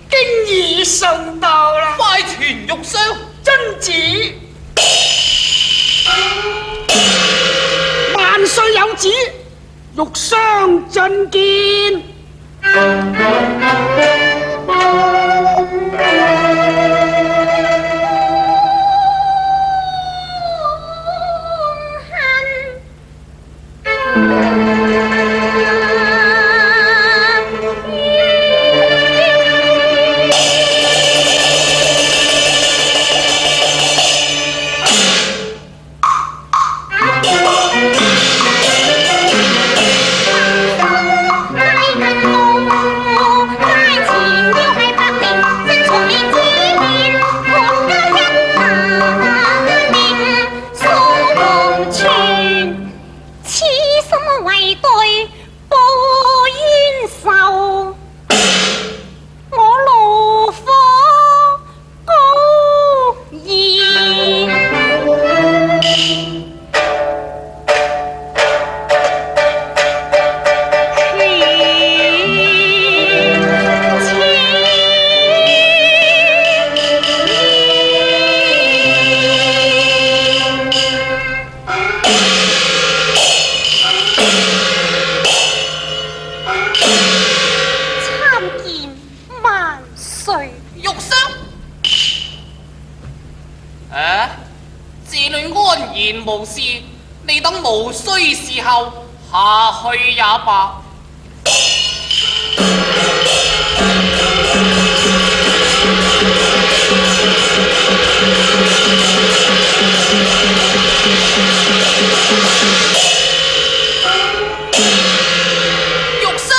經已送到啦。快傳玉箱。遵旨。萬歲有旨，玉箱進見。無事，你等無需侍候，下去也罷。玉箱，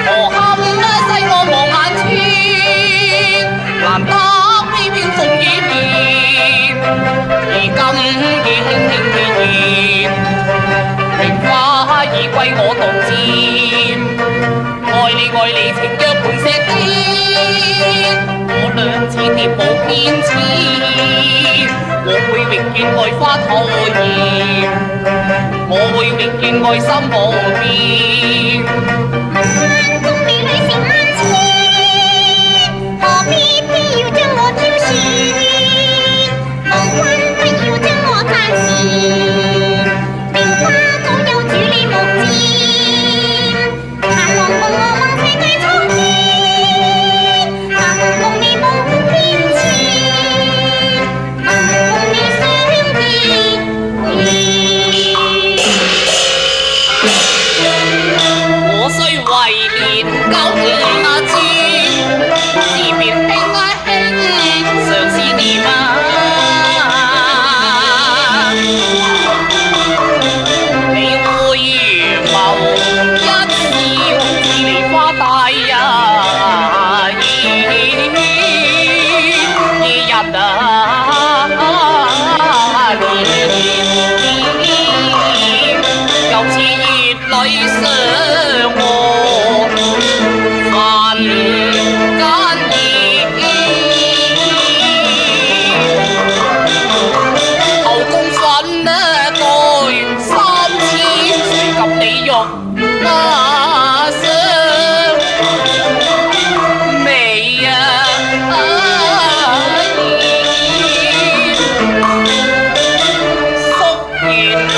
何堪使我望眼穿，難得飛遍鳳羽面，而今已輕輕然，名花已歸我獨佔，愛你情若磐石堅，我兩次蝶無邊纏，我會永遠愛花討厭，我會永遠愛心無變。眼中美女成萬千，何必偏要將我挑選？無君不要將我暫時，名花早有主你目佔，盼望共我夢世對蒼天，盼望共你無邊纏，盼望共你相見。我雖為年久見那知，自別輕輕常思念啊！你會如眸一笑，似梨花帶呀，一日又似月裏相和，凡間後宮粉袋三千，誰及你玉相媚啊！宿月燈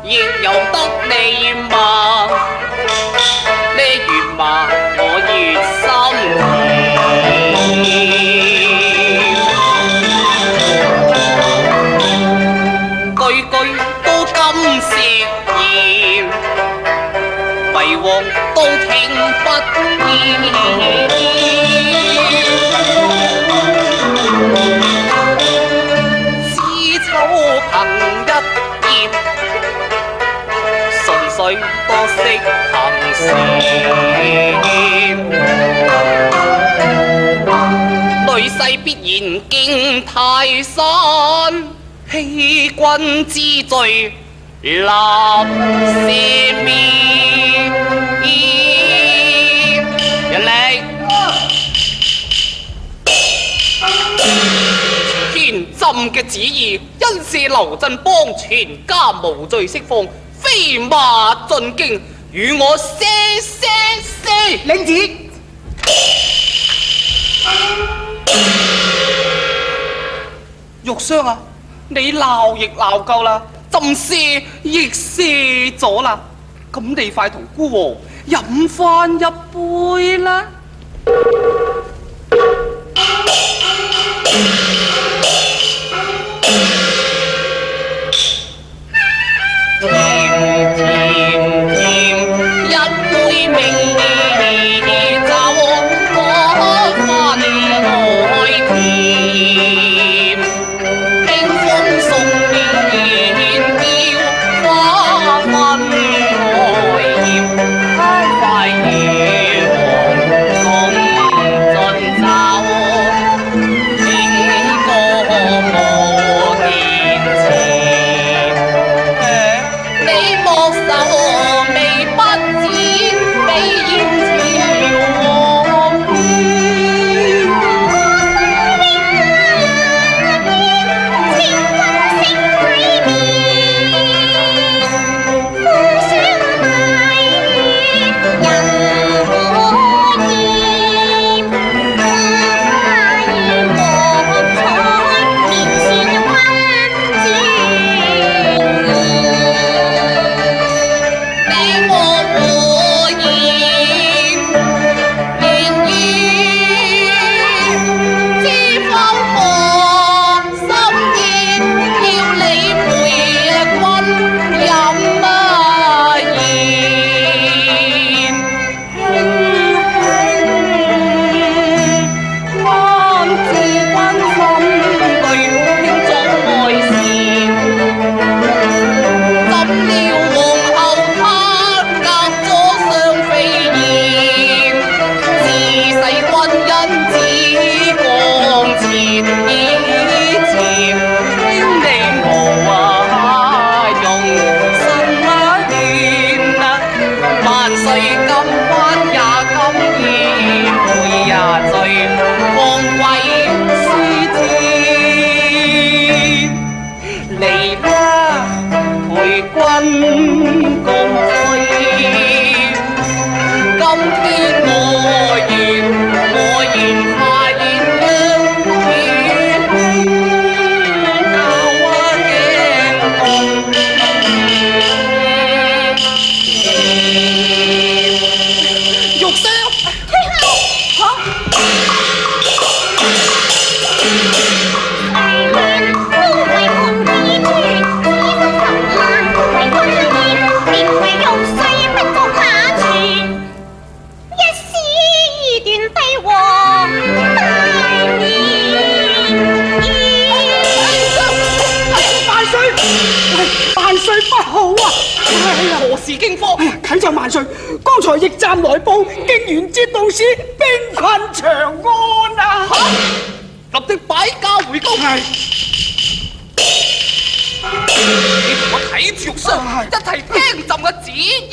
亦由得你王都聽不見。知秋憑一葉，純粹多識行善。女婿必然敬泰山，欺君之罪立赦免。人嚟，天朕嘅旨意，因是劉振邦全家無罪釋放，飛馬進京，與我些。領旨。玉霜啊，你鬧亦鬧夠啦，朕赦亦赦咗啦，咁你快同孤王飲翻一杯啦！何時驚慌？啟奏萬歲，剛才驛站來報，經元節度使兵困長安啊！立即擺駕回宮。你同我睇住玉霜，一齊聽朕嘅旨意。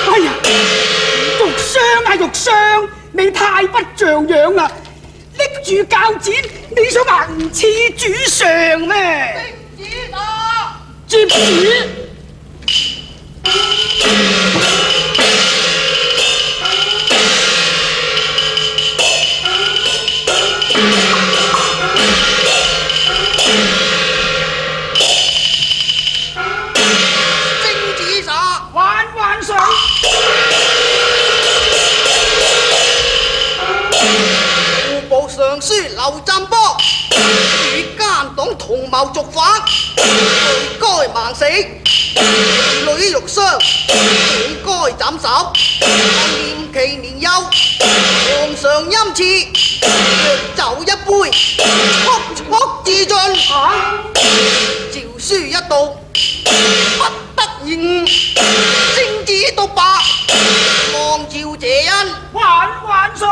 哎呀，玉霜啊玉霜，你太不像樣啦！拎住鉸剪，你想行刺主上咩？接旨！上書劉振邦，同謀續反，罪該萬死。兒女肉傷，罪該斬首。念其年幼，皇上欽賜，若酒一杯，哭哭自盡。詔書一道，不得延誤，聖旨獨白，望召謝恩。萬歲！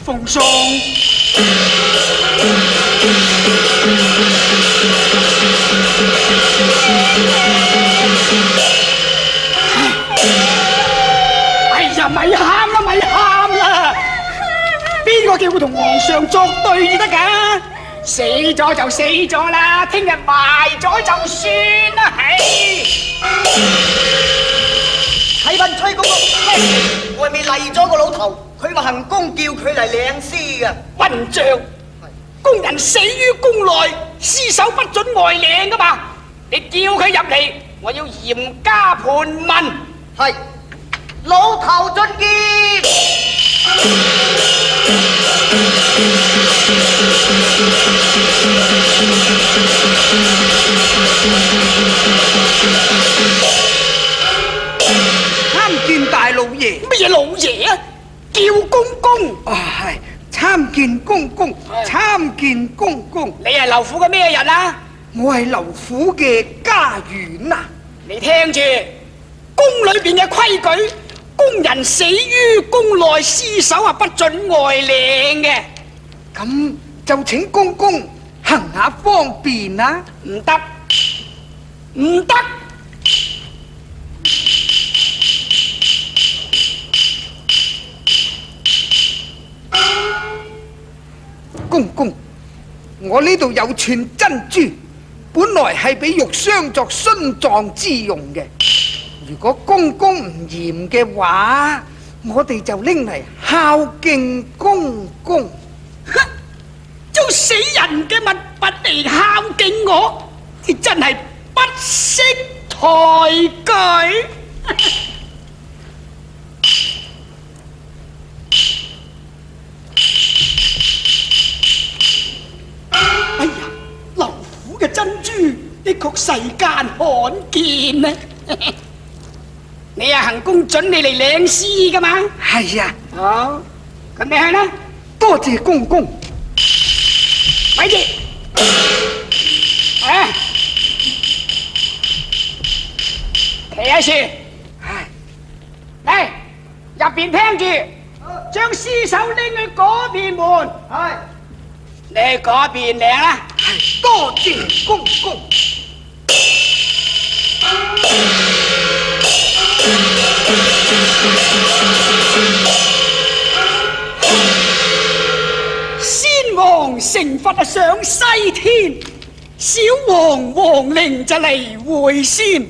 奉送。哎呀，咪喊啦，咪喊啦！邊個叫佢同皇上作對至得㗎？死咗就死咗啦，聽日埋咗就算啦，唉！啟稟崔公公，外面嚟咗個老頭，佢話行宮叫佢嚟領屍㗎。混帳！工人死於宮內，屍首不准外領㗎嘛！你叫佢入嚟，我要嚴加盤問。係，老頭進見。參見大老爺。乜嘢老爺啊？叫公公。啊，係參見公公，參見公公。你係劉府嘅咩人啊？我係劉府嘅家園啊！你聽住，宮裏邊嘅規矩，工人死於宮內，屍首啊不准外領嘅。咁就請公公行下方便啦。唔得，唔得！公公，我呢度有串珍珠，本來係俾玉霜作殉葬之用嘅。如果公公唔嫌嘅話，我哋就拎嚟孝敬公公。哼，做死人嘅物品嚟孝敬我，你真係不識抬舉。哎呀，劉府嘅珍珠的確世間罕見啊！你阿行公准你嚟領詩噶嘛？係啊，好，咁你去啦。多謝公公。咪住，啊，企喺樹，唉，嚟入邊聽住，將屍首拎去嗰邊門。係。你去嗰邊領啦。係多謝公公。先王成佛上西天，小王王靈就嚟會仙，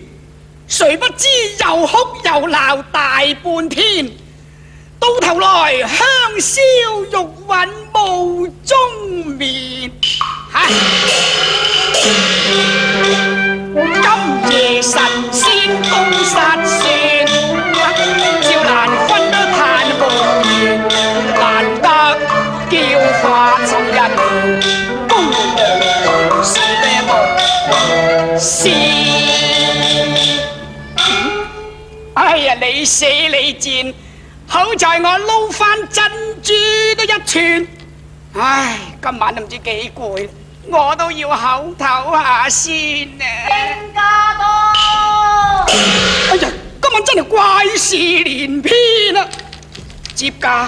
誰不知又哭又鬧大半天，到頭來香消玉殞夢中眠。今夜神仙都殺算，趙蘭芬都嘆無言，難得叫化尋日，公娘是咩夢？是，哎呀，你死你賤！好在我撈翻珍珠都一串，唉，今晚都唔知幾攰，我都要口唞下先啊！家多。哎呀，今晚真係怪事連篇啊！接駕。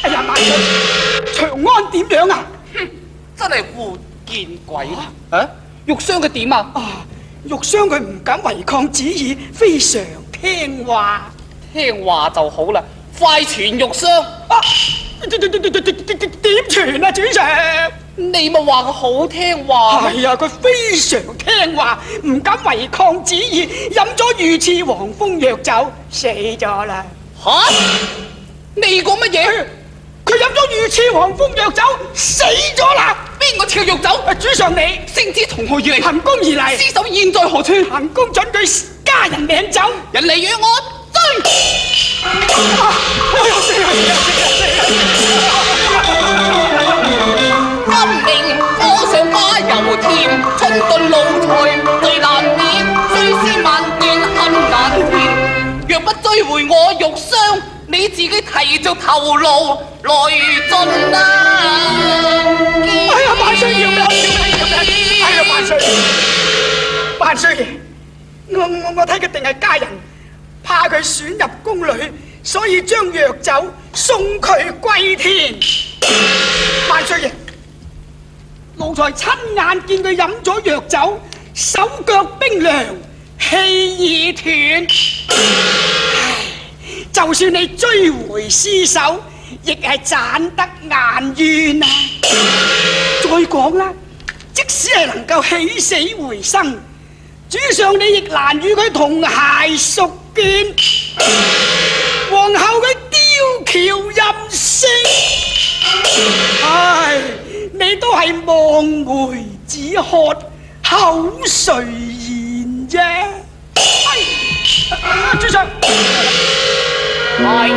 哎呀，萬歲，長安點樣啊？真係活見鬼啦！啊，玉霜佢點啊？啊，玉霜佢唔敢違抗旨意，非常聽話。聽話就好啦，快傳玉霜！啊，點傳啊，主上？你咪話佢好聽話咩？係啊，佢非常聽話，唔敢違抗旨意，飲咗御賜黃蜂藥酒，死咗啦！吓？你講乜嘢？佢飲咗御賜黃蜂藥酒，死咗啦！邊個賜藥酒？主上你聖旨從何而嚟？行宮而嚟，屍首現在何處？行宮准佢家人領走。人嚟與我追！今年火上花油甜，春燉老菜最難免，雖絲萬段恨難填。若不追回我玉霜，你自己提着頭顱來盡啊！哎呀，萬歲要命！哎呀，萬歲！萬歲！我睇佢定係家人，怕佢選入宮裏，所以將藥酒送佢歸天。萬歲爺，奴才親眼見佢飲咗藥酒，手腳冰涼，氣已斷。就算你追回屍首，亦係賺得顏冤啊！再講啦，即使係能夠起死回生，主上你亦難與佢同偕屬眷。皇后佢刁橋任性，唉，你都係望梅止渴，口垂涎啫。主上。哎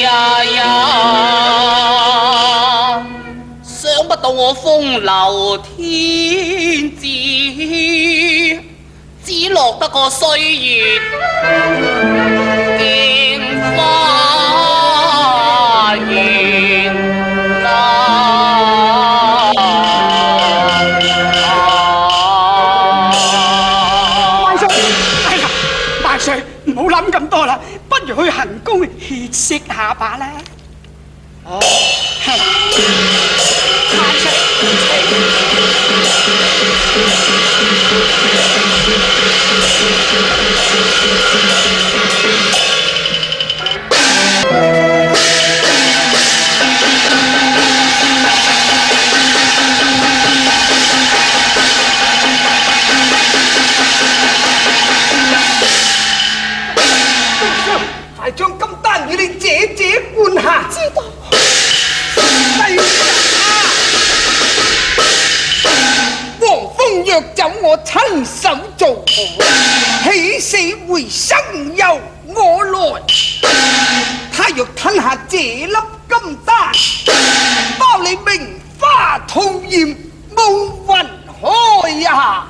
呀呀！想不到我風流天子，只落得個歲月鏡花緣啊！萬歲！哎呀，萬歲！ Sir，唔好諗咁多啦，不如去行宮歇息下吧啦。哦，萬快將金丹與你姐姐灌下。知道。帝人啊！黃蜂藥酒我親手做，起死回生由我來。他若吞下這粒金丹，包你名花吐豔冇雲開呀！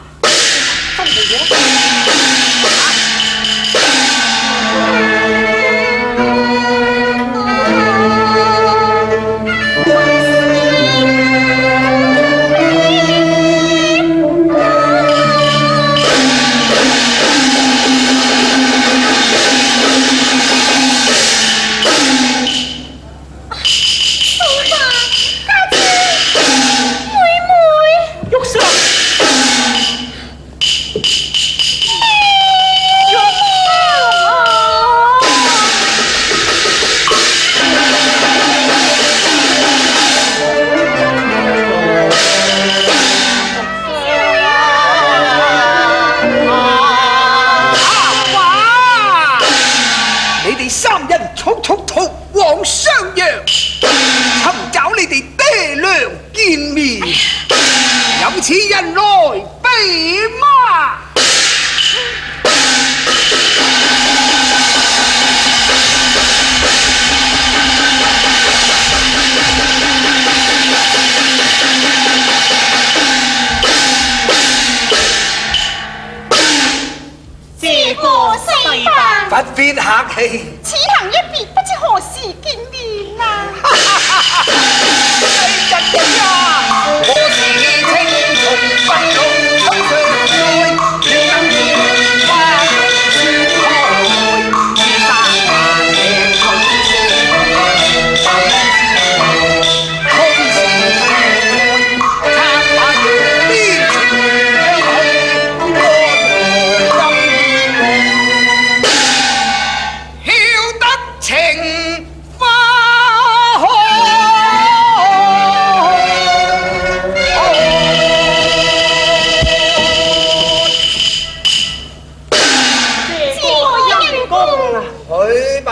此人來備馬。謝過西伯，不必客氣。此行一別，不知何時見面啊！世人呀，我是青松不老口上愛，要等見花雪開，千山萬里總是愛，空是愛，插馬月邊情去，歌來音，曉得情花去吧。